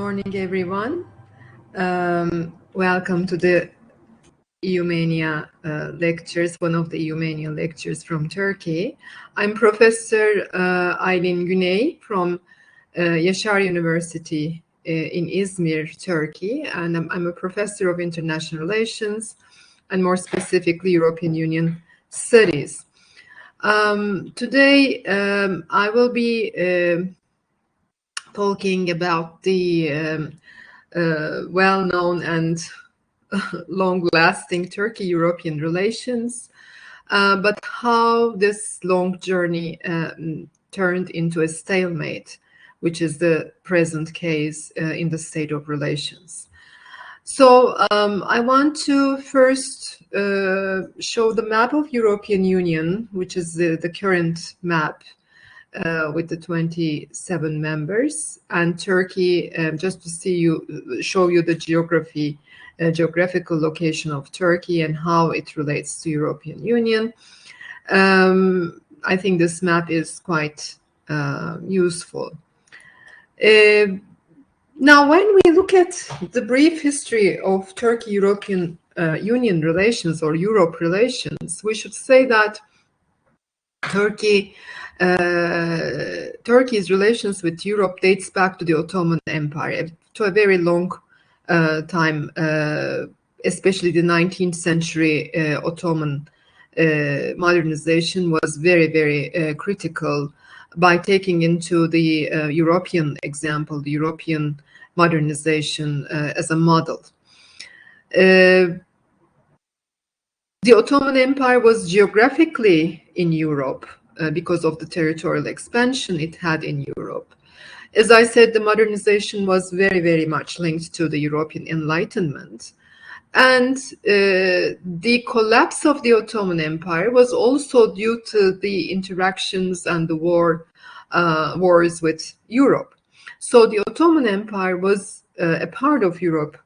morning, everyone. Welcome to the EUMENIA lectures, one of the EUMENIA lectures from Turkey. I'm Professor Aylin Güney from Yasar University in Izmir, Turkey, and I'm a professor of international relations and more specifically European Union studies. Today, I will be talking about the well-known and long-lasting Turkey-European relations, but how this long journey turned into a stalemate, which is the present case in the state of relations. So I want to first show the map of European Union, which is the current map with the 27 members, and Turkey, just to show you the geographical location of Turkey and how it relates to European Union. I think this map is quite useful. Now, when we look at the brief history of Turkey-European Union relations or Europe relations, we should say that Turkey's relations with Europe dates back to the Ottoman Empire, to a very long time, especially the 19th century Ottoman modernization was very, very critical by taking into the European example, the European modernization as a model. The Ottoman Empire was geographically in Europe because of the territorial expansion it had in Europe. As I said, the modernization was very, very much linked to the European Enlightenment. And the collapse of the Ottoman Empire was also due to the interactions and the wars with Europe. So the Ottoman Empire was a part of Europe,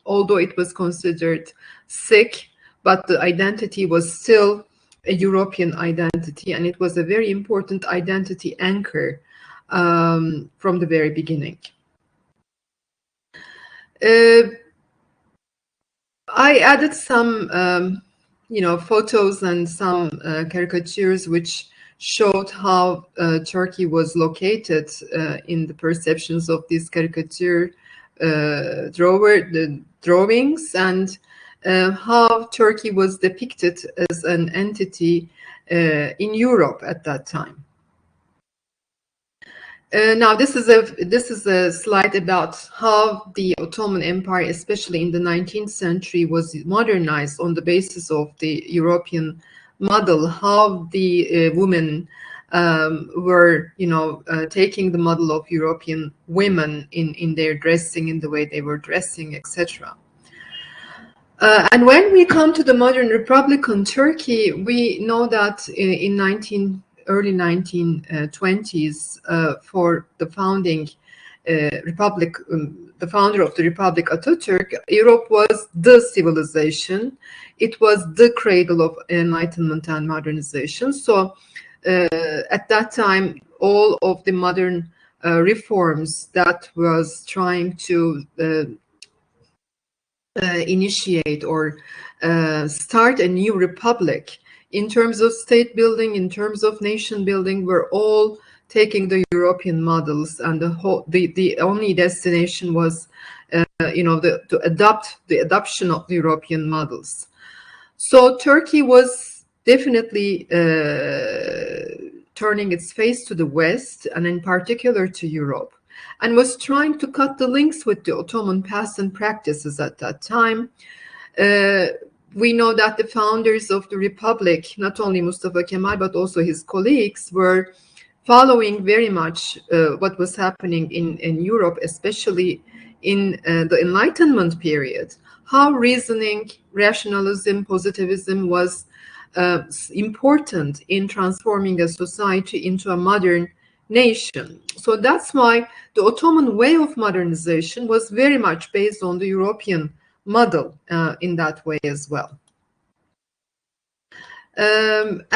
although it was considered sick, but the identity was still a European identity, and it was a very important identity anchor from the very beginning. I added some, photos and some caricatures which showed how Turkey was located in the perceptions of these caricature drawings, and how Turkey was depicted as an entity in Europe at that time. Now, this is a slide about how the Ottoman Empire, especially in the 19th century, was modernized on the basis of the European model. How the women were, taking the model of European women in their dressing, in the way they were dressing, etc. And when we come to the modern Republican Turkey, we know that in early 1920s, for the founding republic, the founder of the Republic, Atatürk, Europe was the civilization. It was the cradle of enlightenment and modernization. So at that time, all of the modern reforms that was trying to initiate or start a new republic in terms of state building, in terms of nation building, were all taking the European models, and the only destination was, the adoption of the European models. So Turkey was definitely turning its face to the West, and in particular to Europe, and was trying to cut the links with the Ottoman past and practices at that time. We know that the founders of the Republic, not only Mustafa Kemal, but also his colleagues, were following very much what was happening in Europe, especially in the Enlightenment period, how reasoning, rationalism, positivism was important in transforming a society into a modern nation. So that's why the Ottoman way of modernization was very much based on the European model in that way as well. And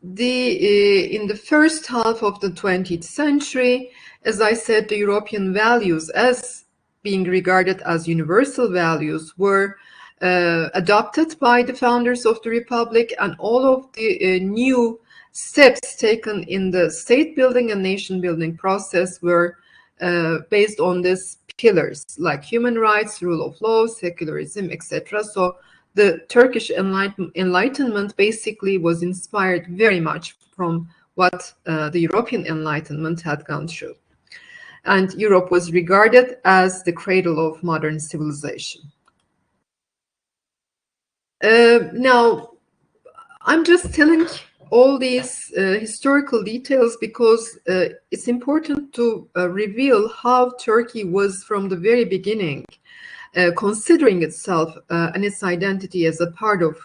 in the first half of the 20th century, as I said, the European values as being regarded as universal values were adopted by the founders of the Republic, and all of the new steps taken in the state building and nation building process were based on these pillars like human rights, rule of law, secularism, etc. So the Turkish Enlightenment basically was inspired very much from what the European Enlightenment had gone through. And Europe was regarded as the cradle of modern civilization. Now, I'm just telling all these historical details because it's important to reveal how Turkey was from the very beginning considering itself and its identity as a part of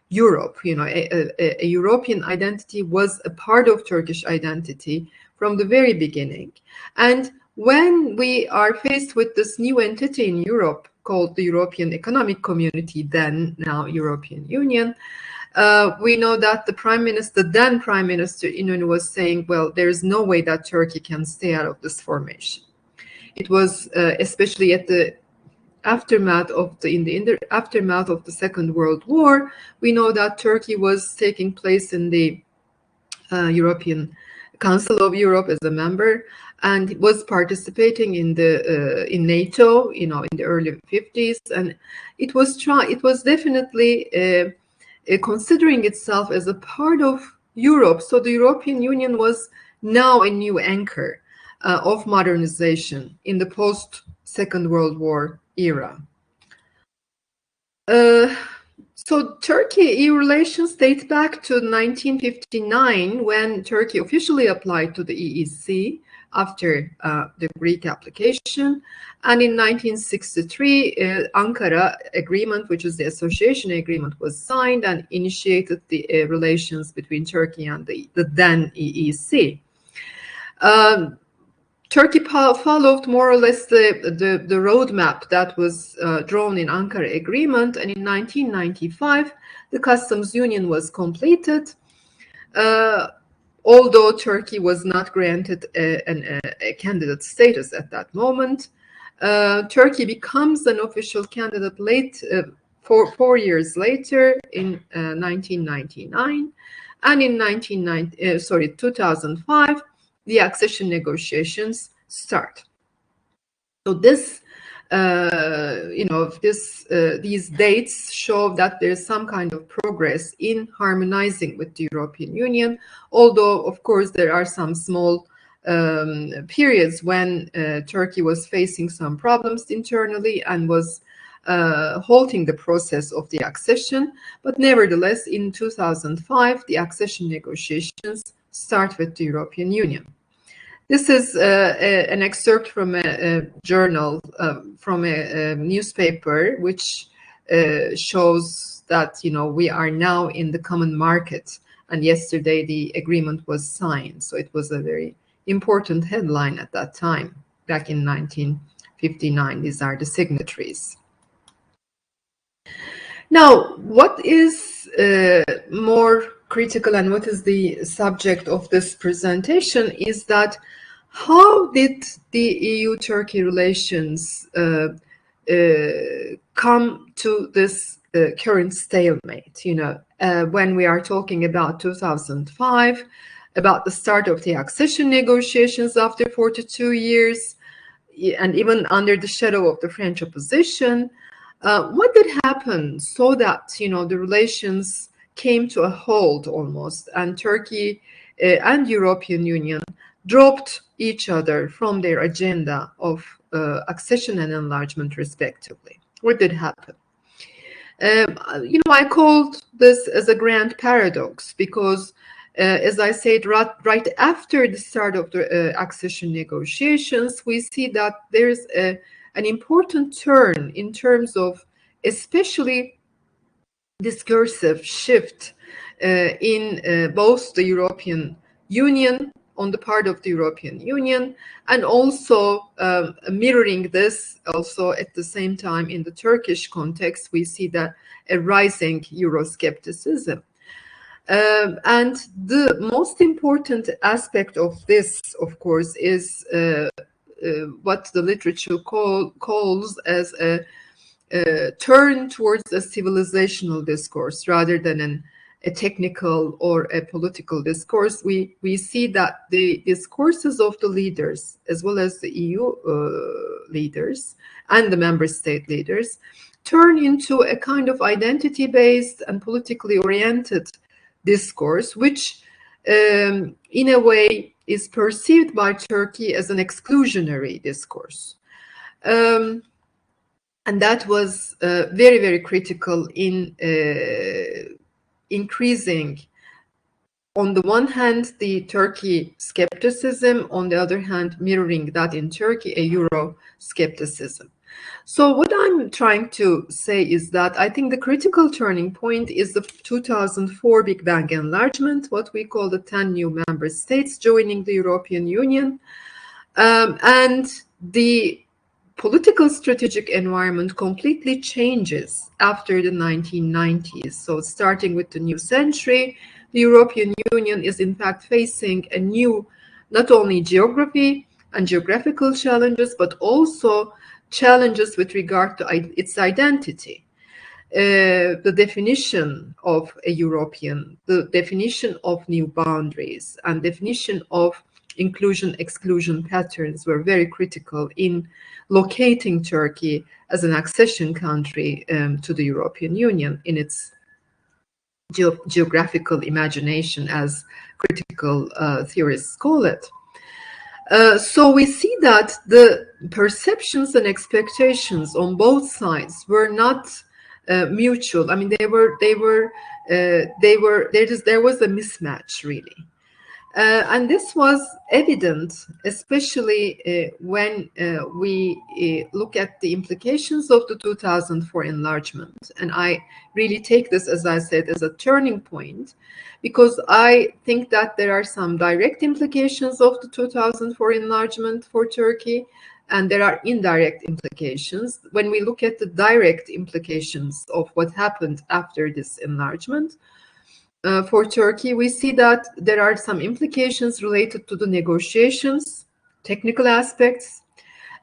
Europe. You know, a European identity was a part of Turkish identity from the very beginning. And when we are faced with this new entity in Europe called the European Economic Community, then now European Union, we know that the then Prime Minister Inönü was saying, well, there is no way that Turkey can stay out of this formation. It was especially at the aftermath of the aftermath of the Second World War. We know that Turkey was taking place in the European Council of Europe as a member, and was participating in the in NATO, you know, in the early 50s, and it was definitely considering itself as a part of Europe. So the European Union was now a new anchor of modernization in the post-Second World War era. So Turkey-EU relations date back to 1959, when Turkey officially applied to the EEC after the Greek application. And in 1963, Ankara Agreement, which is the association agreement, was signed and initiated the relations between Turkey and the then EEC. Turkey followed more or less the roadmap that was drawn in Ankara Agreement, and in 1995, the customs union was completed. Although Turkey was not granted a candidate status at that moment, Turkey becomes an official candidate four years later in 1999, and in 2005, the accession negotiations start. So this, these dates show that there's some kind of progress in harmonizing with the European Union, although, of course, there are some small periods when Turkey was facing some problems internally and was halting the process of the accession. But nevertheless, in 2005, the accession negotiations start with the European Union. This is an excerpt from a journal, from a newspaper, which shows that, you know, we are now in the common market, and yesterday the agreement was signed. So it was a very important headline at that time, back in 1959. These are the signatories. Now, what is more critical and what is the subject of this presentation is that how did the EU-Turkey relations come to this current stalemate? You know, when we are talking about 2005, about the start of the accession negotiations after 42 years, and even under the shadow of the French opposition, what did happen so that, you know, the relations came to a halt almost, and Turkey and European Union dropped each other from their agenda of accession and enlargement respectively? What did happen? You know, I called this as a grand paradox because, as I said, right after the start of the accession negotiations, we see that there's an important turn in terms of especially discursive shift in both the European Union, on the part of the European Union, and also mirroring this also at the same time in the Turkish context, we see that a rising Euroscepticism. And the most important aspect of this, of course, is what the literature calls as a turn towards a civilizational discourse rather than a technical or a political discourse. We see that the discourses of the leaders, as well as the EU leaders and the member state leaders, turn into a kind of identity-based and politically oriented discourse, which in a way is perceived by Turkey as an exclusionary discourse. And that was very, very critical in increasing, on the one hand, the Turkey skepticism, on the other hand, mirroring that in Turkey, a Euro skepticism. So what I'm trying to say is that I think the critical turning point is the 2004 Big Bang enlargement, what we call the 10 new member states joining the European Union, and the political strategic environment completely changes after the 1990s. So starting with the new century, the European Union is in fact facing a new, not only geography and geographical challenges, but also challenges with regard to its identity. The definition of a European, the definition of new boundaries, and definition of inclusion-exclusion patterns were very critical in locating Turkey as an accession country to the European Union in its geographical imagination, as critical theorists call it. So we see that the perceptions and expectations on both sides were not mutual. I mean, there was a mismatch, really. And this was evident, especially when we look at the implications of the 2004 enlargement. And I really take this, as I said, as a turning point, because I think that there are some direct implications of the 2004 enlargement for Turkey, and there are indirect implications. When we look at the direct implications of what happened after this enlargement, for Turkey, we see that there are some implications related to the negotiations, technical aspects.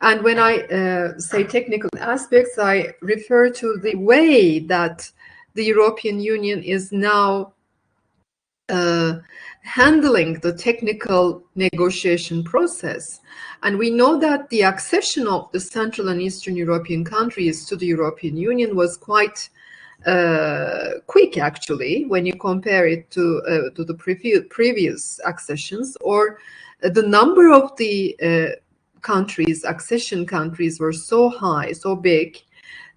And when I say technical aspects, I refer to the way that the European Union is now handling the technical negotiation process. And we know that the accession of the Central and Eastern European countries to the European Union was quite quick, actually, when you compare it to the previous accessions, or the number of the accession countries were so high, so big,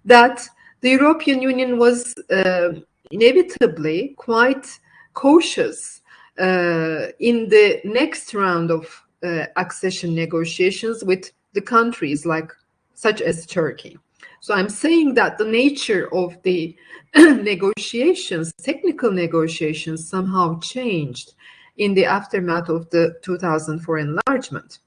that the European Union was inevitably quite cautious in the next round of accession negotiations with the countries such as Turkey. So I'm saying that the nature of the negotiations, technical negotiations, somehow changed in the aftermath of the 2004 enlargement.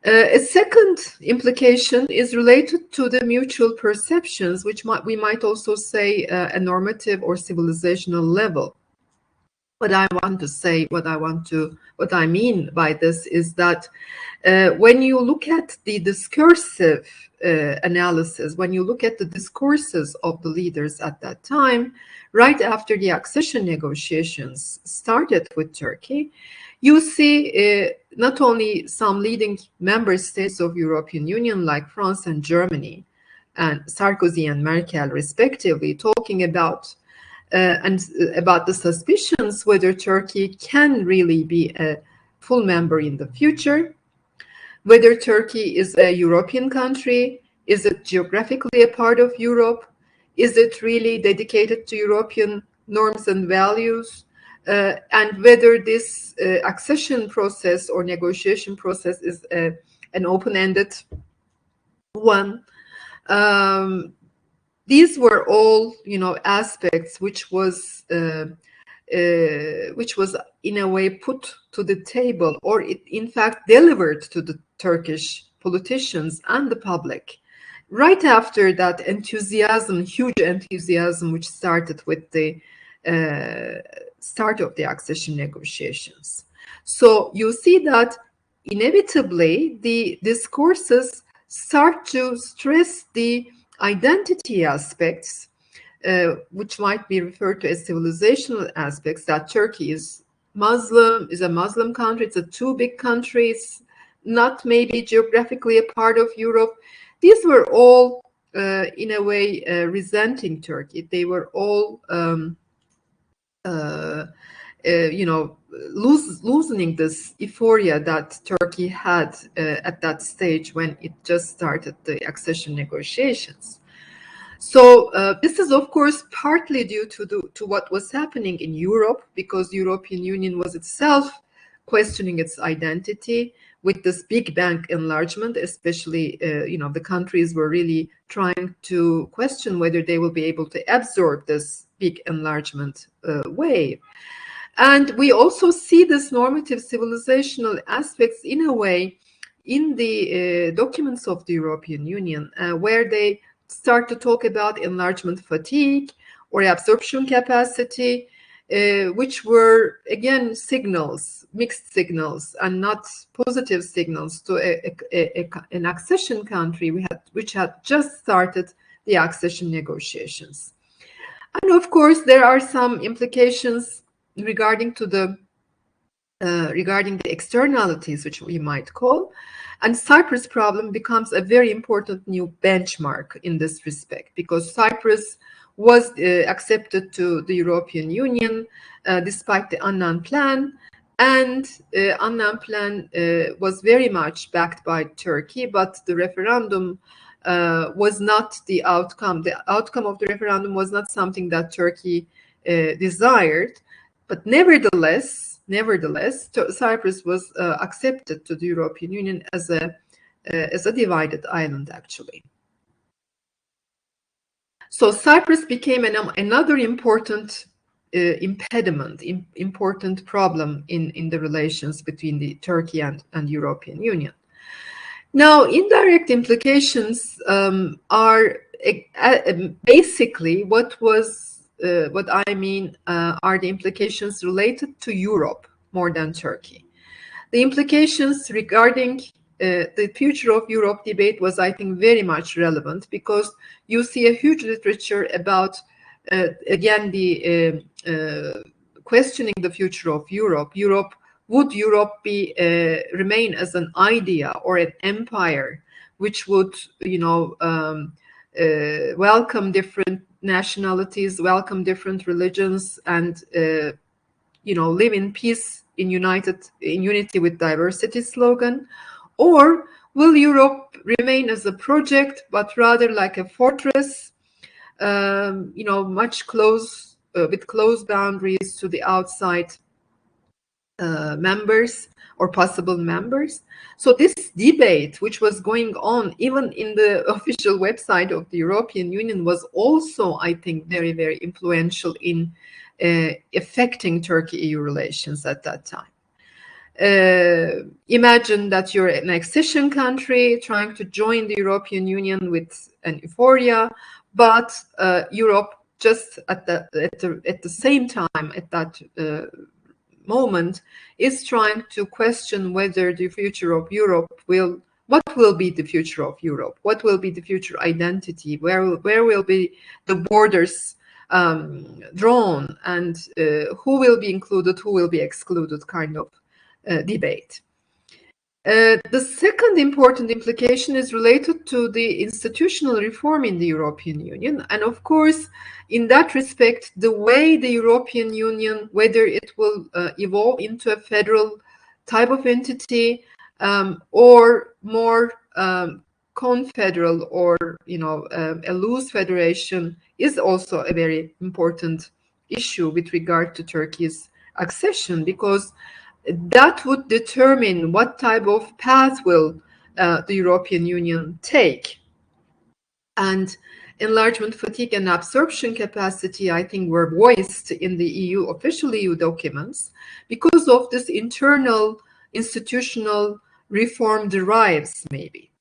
A second implication is related to the mutual perceptions, which we might also say a normative or civilizational level. What I want to say, what I mean by this is that when you look at the discursive analysis, when you look at the discourses of the leaders at that time, right after the accession negotiations started with Turkey, you see not only some leading member states of European Union like France and Germany, and Sarkozy and Merkel respectively, talking about the suspicions whether Turkey can really be a full member in the future, whether Turkey is a European country, is it geographically a part of Europe, is it really dedicated to European norms and values, and whether this accession process or negotiation process is an open-ended one. These were all, aspects which was in a way put to the table, or it in fact delivered to the Turkish politicians and the public right after that enthusiasm, huge enthusiasm, which started with the start of the accession negotiations. So you see that inevitably the discourses start to stress the identity aspects, which might be referred to as civilizational aspects, that Turkey is a Muslim country, it's a too big country, it's not maybe geographically a part of Europe. These were all, in a way, resenting Turkey. They were all, loosening this euphoria that Turkey had at that stage when it just started the accession negotiations. So this is, of course, partly due to what was happening in Europe, because the European Union was itself questioning its identity with this big bang enlargement, especially, the countries were really trying to question whether they will be able to absorb this big enlargement wave. And we also see this normative civilizational aspects in a way in the documents of the European Union, where they start to talk about enlargement fatigue or absorption capacity, which were, again, signals, mixed signals, and not positive signals to an accession country which had just started the accession negotiations. And of course, there are some implications regarding the externalities, which we might call, and Cyprus problem becomes a very important new benchmark in this respect, because Cyprus was accepted to the European Union despite the Annan Plan, and Annan Plan was very much backed by Turkey, but the referendum was not the outcome. The outcome of the referendum was not something that Turkey desired, but nevertheless, Cyprus was accepted to the European Union as a divided island, actually. So Cyprus became another important impediment, important problem in the relations between the Turkey and European Union. Now, indirect implications are basically what I mean are the implications related to Europe more than Turkey. The implications regarding the future of Europe debate was, I think, very much relevant, because you see a huge literature about, again, the questioning the future of Europe. Would Europe remain as an idea or an empire which would, welcome different nationalities, welcome different religions, and live in peace, in unity with diversity slogan? Or will Europe remain as a project, but rather like a fortress, much with close boundaries to the outside members or possible members? So this debate, which was going on even in the official website of the European Union, was also, I think, very, very influential in affecting Turkey-EU relations at that time. Imagine that you're an accession country trying to join the European Union with an euphoria, but Europe just at the same time, at that moment, is trying to question whether the future of Europe what will be the future of Europe? What will be the future identity? Where will be the borders drawn, and who will be included, who will be excluded, kind of debate. The second important implication is related to the institutional reform in the European Union. And of course, in that respect, the way the European Union, whether it will evolve into a federal type of entity or more confederal, or a loose federation, is also a very important issue with regard to Turkey's accession, because that would determine what type of path will the European Union take. And enlargement fatigue and absorption capacity, I think, were voiced in the official EU documents because of this internal institutional reform derives, maybe.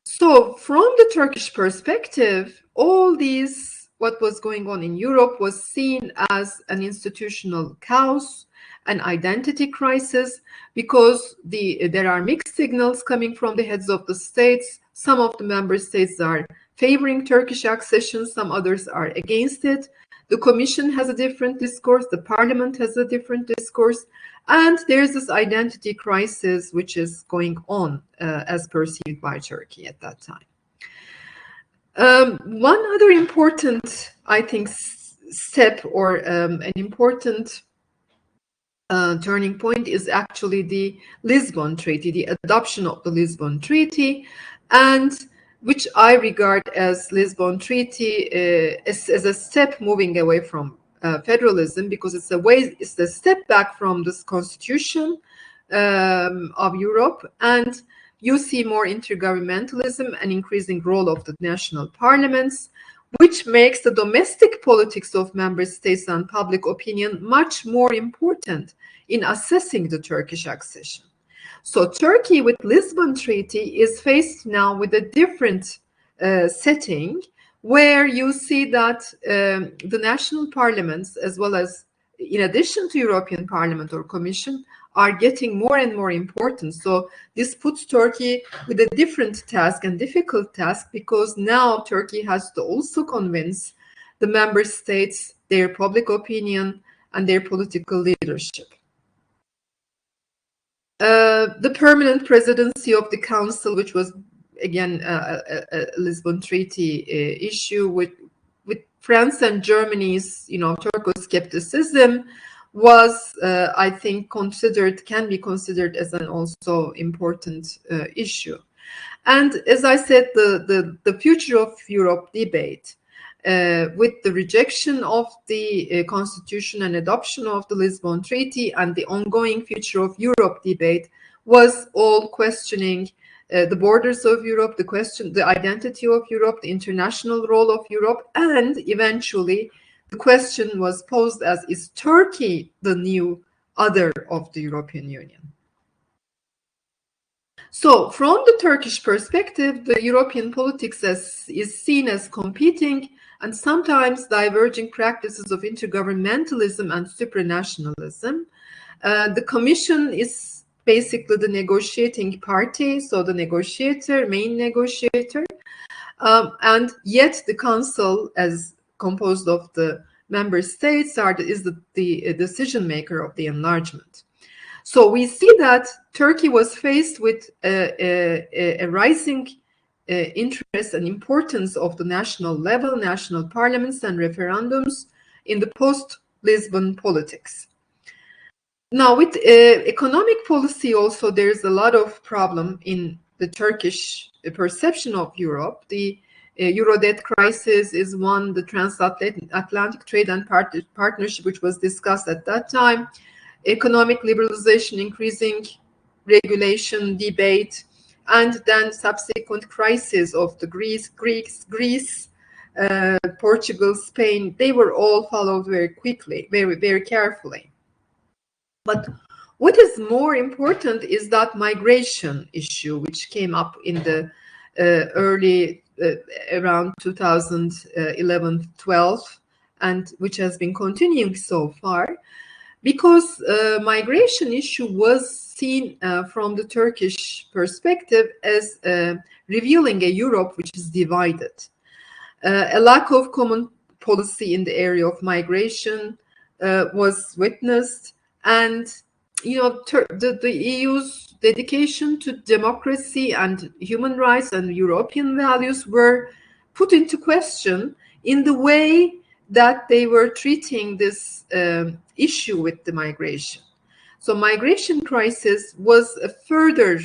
So from the Turkish perspective, all these what was going on in Europe was seen as an institutional chaos, an identity crisis, because there are mixed signals coming from the heads of the states. Some of the member states are favoring Turkish accession, some others are against it. The Commission has a different discourse, the Parliament has a different discourse, and there's this identity crisis which is going on as perceived by Turkey at that time. One other important, I think, step or an important turning point is actually the Lisbon Treaty, the adoption of the Lisbon Treaty, and which I regard as Lisbon Treaty as a step moving away from federalism, because it's a step back from this constitution of Europe, and you see more intergovernmentalism and increasing role of the national parliaments, which makes the domestic politics of member states and public opinion much more important in assessing the Turkish accession. So Turkey with Lisbon Treaty is faced now with a different setting, where you see that the national parliaments, as well as in addition to European Parliament or Commission, are getting more and more important. So this puts Turkey with a different task and difficult task, because now Turkey has to also convince the member states, their public opinion, and their political leadership. The permanent presidency of the Council, which was again a Lisbon Treaty issue, with France and Germany's, Turco-skepticism, was, I think, can be considered as an also important issue. And as I said, the future of Europe debate, with the rejection of the constitution and adoption of the Lisbon Treaty, and the ongoing future of Europe debate, was all questioning the borders of Europe, the identity of Europe, the international role of Europe, and eventually the question was posed as, is Turkey the new other of the European Union? So from the Turkish perspective, the European politics is seen as competing and sometimes diverging practices of intergovernmentalism and supranationalism. The Commission is basically the negotiating party, so the main negotiator, and yet the Council, as composed of the member states, is the decision maker of the enlargement. So we see that Turkey was faced with a rising interest and importance of the national level, national parliaments and referendums in the post-Lisbon politics. Now, with economic policy also, there's a lot of problem in the Turkish perception of Europe. The Euro debt crisis is one, the transatlantic trade and partnership, which was discussed at that time, economic liberalization, increasing regulation debate, and then subsequent crisis of the Greece, Portugal, Spain. They were all followed very quickly, very, very carefully. But what is more important is that migration issue, which came up in the early, around 2011-12, and which has been continuing so far, because migration issue was seen from the Turkish perspective as revealing a Europe which is divided. A lack of common policy in the area of migration was witnessed, and the EU's dedication to democracy and human rights and European values were put into question in the way that they were treating this issue with the migration. So migration crisis was a further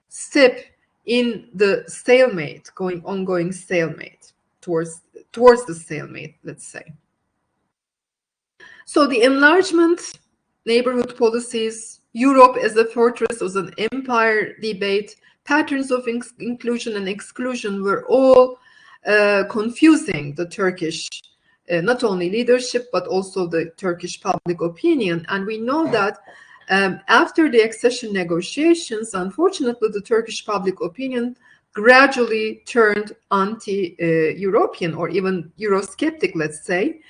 step in the stalemate, ongoing stalemate, towards the stalemate, let's say. So the enlargement, neighborhood policies, Europe as a fortress, as an empire debate, patterns of inclusion and exclusion were all confusing the Turkish, not only leadership, but also the Turkish public opinion. And we know that after the accession negotiations, unfortunately, the Turkish public opinion gradually turned anti-European or even Eurosceptic, let's say,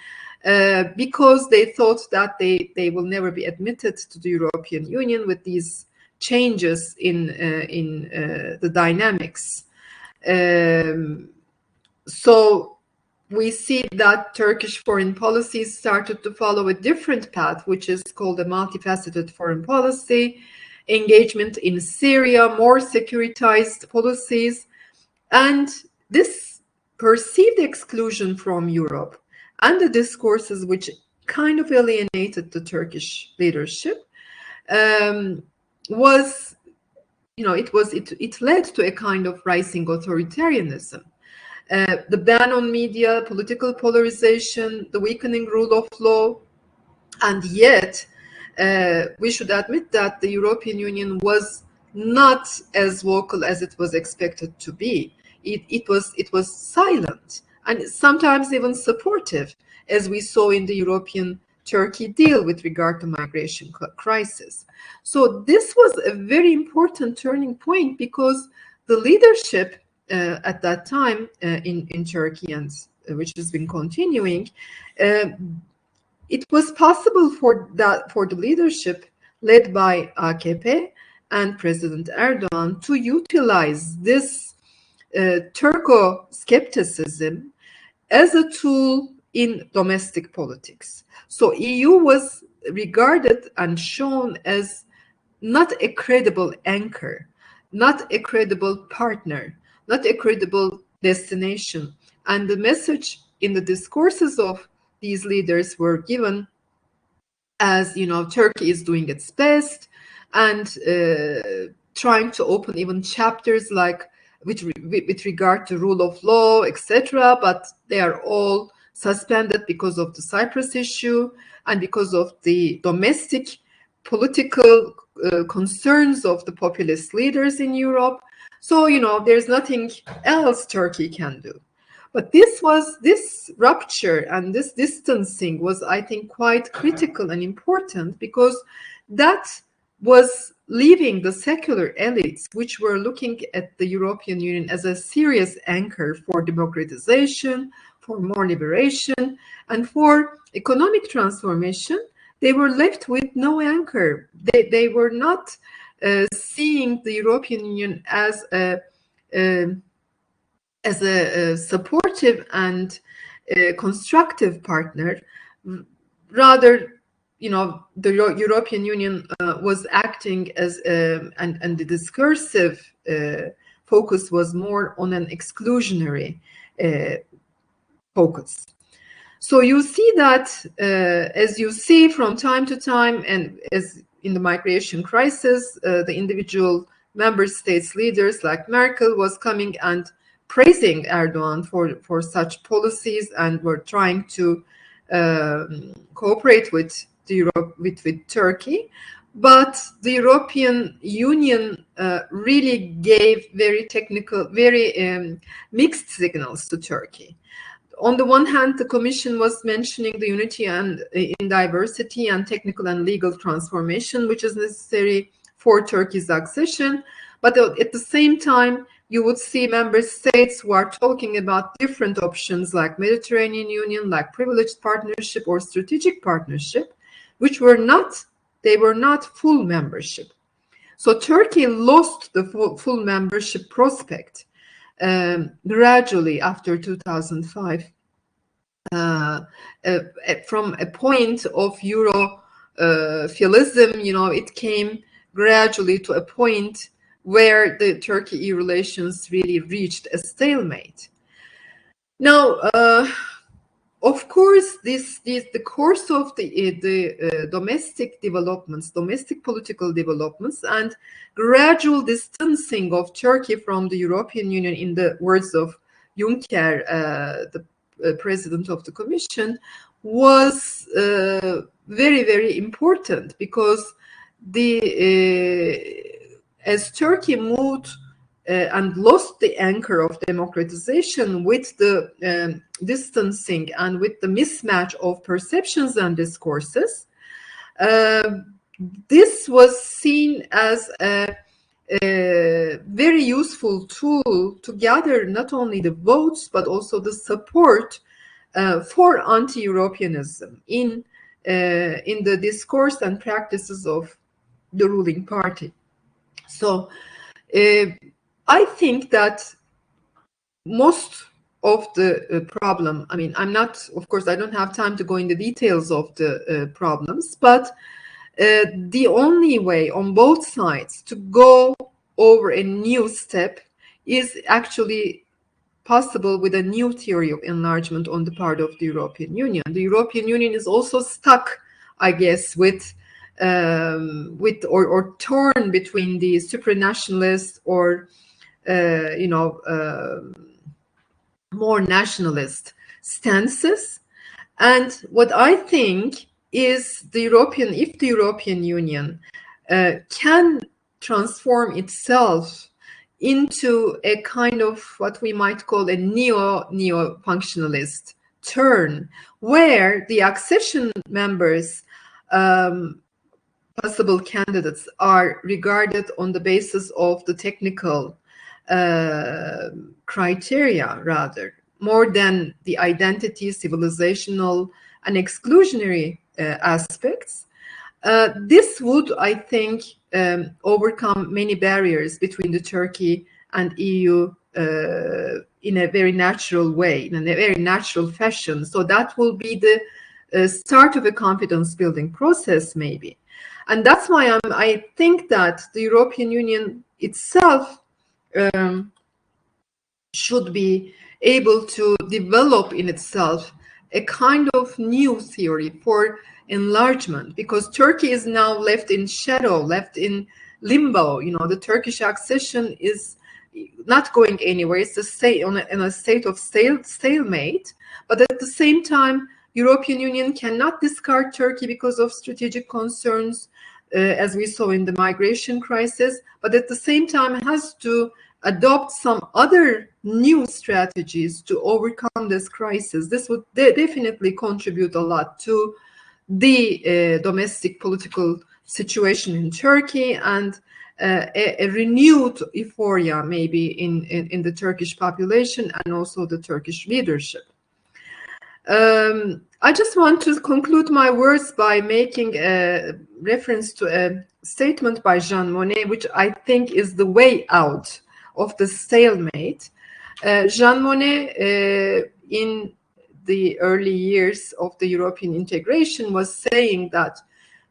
because they thought that they will never be admitted to the European Union with these changes in the dynamics. So we see that Turkish foreign policies started to follow a different path, which is called a multifaceted foreign policy, engagement in Syria, more securitized policies, and this perceived exclusion from Europe and the discourses which kind of alienated the Turkish leadership was, it led to a kind of rising authoritarianism. The ban on media, political polarization, the weakening rule of law, and yet we should admit that the European Union was not as vocal as it was expected to be. It was silent and sometimes even supportive, as we saw in the European-Turkey deal with regard to migration crisis. So this was a very important turning point, because the leadership at that time in Turkey, and which has been continuing, it was possible for the leadership led by AKP and President Erdogan to utilize this Turco-skepticism as a tool in domestic politics. So EU was regarded and shown as not a credible anchor, not a credible partner, not a credible destination. And the message in the discourses of these leaders were given as, Turkey is doing its best, and trying to open even chapters like with regard to rule of law, etc. But they are all suspended because of the Cyprus issue and because of the domestic political concerns of the populist leaders in Europe. So, there's nothing else Turkey can do. But this rupture and this distancing was, I think, quite critical and important, because that was leaving the secular elites, which were looking at the European Union as a serious anchor for democratization, for more liberation, and for economic transformation. They were left with no anchor. They were not seeing the European Union as a supportive and constructive partner. Rather, the European Union was acting as, and the discursive focus was more on an exclusionary focus. So you see that, as you see from time to time, and as in the migration crisis, the individual member states leaders like Merkel was coming and praising Erdogan for such policies, and were trying to cooperate with Turkey. But the European Union really gave very technical, very mixed signals to Turkey. On the one hand, the Commission was mentioning the unity and in diversity and technical and legal transformation, which is necessary for Turkey's accession. But at the same time, you would see member states who are talking about different options like Mediterranean Union, like privileged partnership or strategic partnership, which were not full membership. So Turkey lost the full membership prospect gradually after 2005, from a point of Europhilism, it came gradually to a point where the Turkey-EU relations really reached a stalemate. Now, of course, the course of the domestic developments, domestic political developments, and gradual distancing of Turkey from the European Union, in the words of Juncker, the president of the Commission, was very, very important, because as Turkey moved and lost the anchor of democratization with the distancing and with the mismatch of perceptions and discourses, this was seen as a very useful tool to gather not only the votes but also the support for anti-Europeanism in the discourse and practices of the ruling party. So I think that most of the problem, I mean, I'm not, of course, I don't have time to go into details of the problems, but the only way on both sides to go over a new step is actually possible with a new theory of enlargement on the part of the European Union. The European Union is also stuck, I guess, with or torn between the supranationalist or more nationalist stances. And what I think is if the European Union can transform itself into a kind of what we might call a neo-functionalist turn, where the accession members, possible candidates, are regarded on the basis of the technical criteria rather, more than the identity, civilizational, and exclusionary aspects. This would, I think, overcome many barriers between the Turkey and EU in a very natural way, in a very natural fashion. So that will be the start of a confidence-building process, maybe. And that's why I think that the European Union itself should be able to develop in itself a kind of new theory for enlargement, because Turkey is now left in shadow, left in limbo. The Turkish accession is not going anywhere. It's in a state of stalemate. But at the same time, European Union cannot discard Turkey because of strategic concerns, as we saw in the migration crisis. But at the same time, has to adopt some other new strategies to overcome this crisis. This would definitely contribute a lot to the domestic political situation in Turkey, and a renewed euphoria maybe in the Turkish population and also the Turkish leadership. I just want to conclude my words by making a reference to a statement by Jean-Monnet, which I think is the way out of the stalemate. Jean-Monnet, in the early years of the European integration, was saying that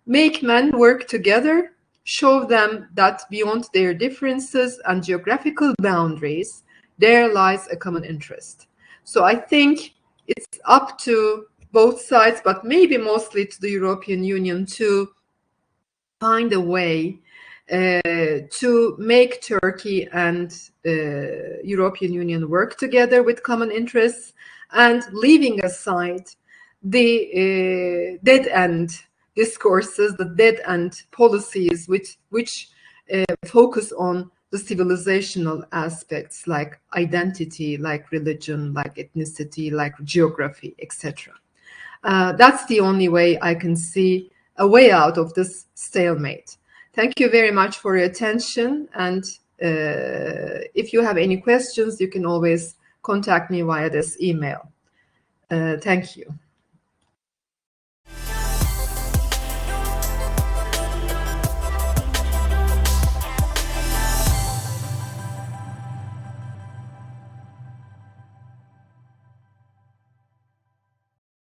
make men work together, show them that beyond their differences and geographical boundaries, there lies a common interest. So I think it's up to both sides, but maybe mostly to the European Union, to find a way to make Turkey and European Union work together with common interests, and leaving aside the dead-end discourses, the dead-end policies which focus on the civilizational aspects like identity, like religion, like ethnicity, like geography, etc. That's the only way I can see a way out of this stalemate. Thank you very much for your attention, and if you have any questions, you can always contact me via this email. Thank you.